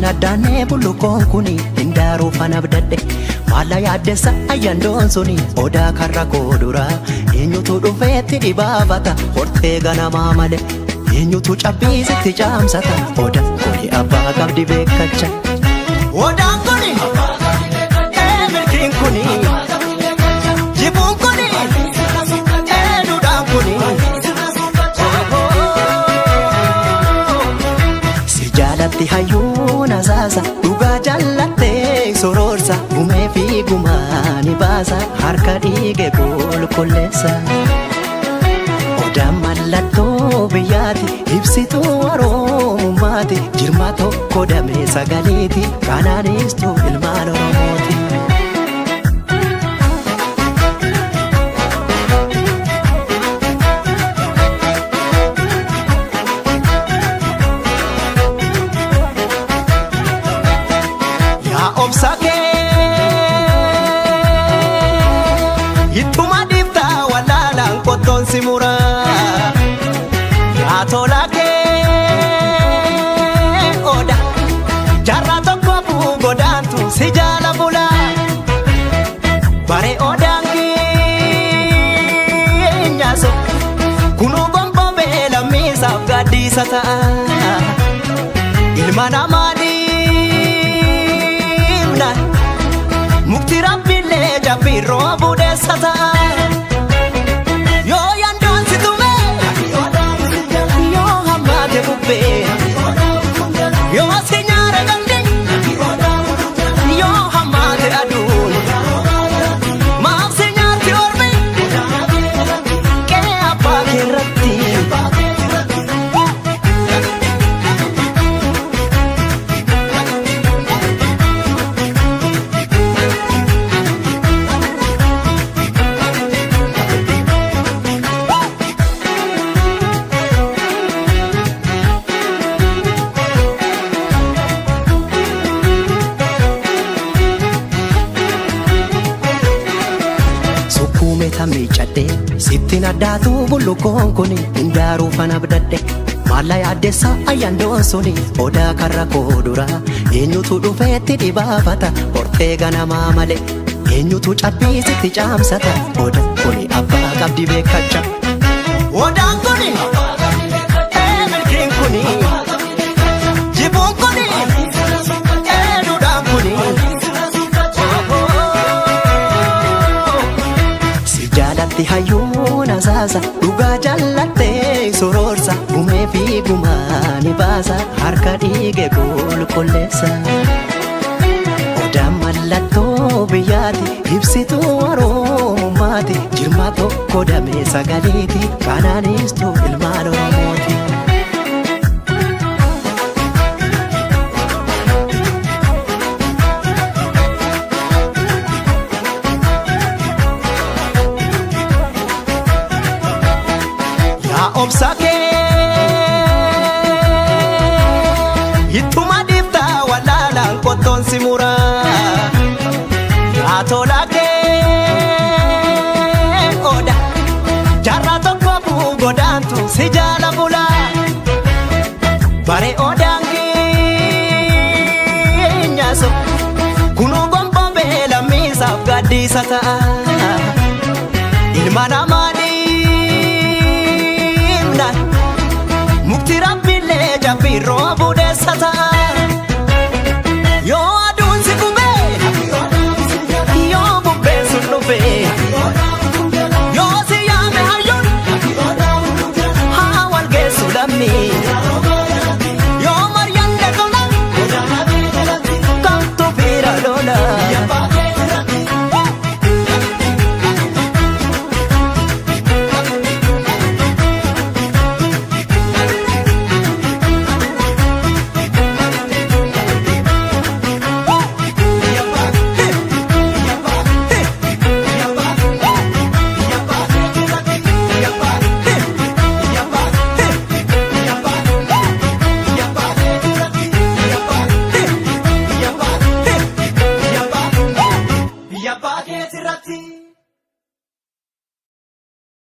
Sittin addaanee Odaan Kuni Indaaruu fanabdadhe Maala yaaddessa ayyaandoon suni Odaa karra koodura eenyutu dhufeetti dhibaafata hortee ganamaa malee eenyutu cabbiisitti caamsata Odaan Kuni abbaa qabdi beekacha Odaan Kuni milkiin kuni jibuun kuni Odaan Kuni si jaalatti hayyuun asaasa dhugaa jallattee sororsa gumee fi gumaani baasa harka dhiige qulqulleessa Odaan mallattoo biyyaati ibsituu Oromummaati jirma tokko damee sagaleeti kanaanistuu ilmaan Oromooti. Obsake Ittuma difta walalaan qottoon si mura yaa tolake Oda jarra tokko buu godaantu si jaala bula bare Odaan keenyaaso kunuu gomboo beelamiisaaf gaddiisa ta'a ilma namaa mukti rabbiillee jabbii roobu deessata yoo yandoon si tume yoo hammaate bubbee yoo si nyaara gandi yoo hammaate aduun maaf si nyaarti ormi qee abbaa keerratti miicadhe sittin addaatu Odaan Kuni Indaaruu fanabdadhe maala yaaddessa ayyaandoon suni Odaa karra koodura eenyutu dhufeetti dhibaafata hortee ganamaa malee eenyutu cabbiisitti caamsata Odaan Kuni abbaa qabdi beekacha Odaan Kuni milkiin kuni jibuun kuni Odaan Kuni jaalatti hayyuun asaasa dhugaa jallattee sororsa gumee fi gumaani baasa harka dhiige qulqulleessa Odaan mallattoo biyyaati ibsituu Oromummaati jirma tokko damee sagaleeti kanaanistuu ilmaan Oromooti. Obsake Ittuma difta walalaan qottoon si mura yaa tolake Oda jarra tokko buu godaantu si jaala bula bare Odaan keenyaaso kunuu gomboo beelamiisaaf gaddiisa ta'a ilma namaa mukti rabbiillee jabbii roobu deessata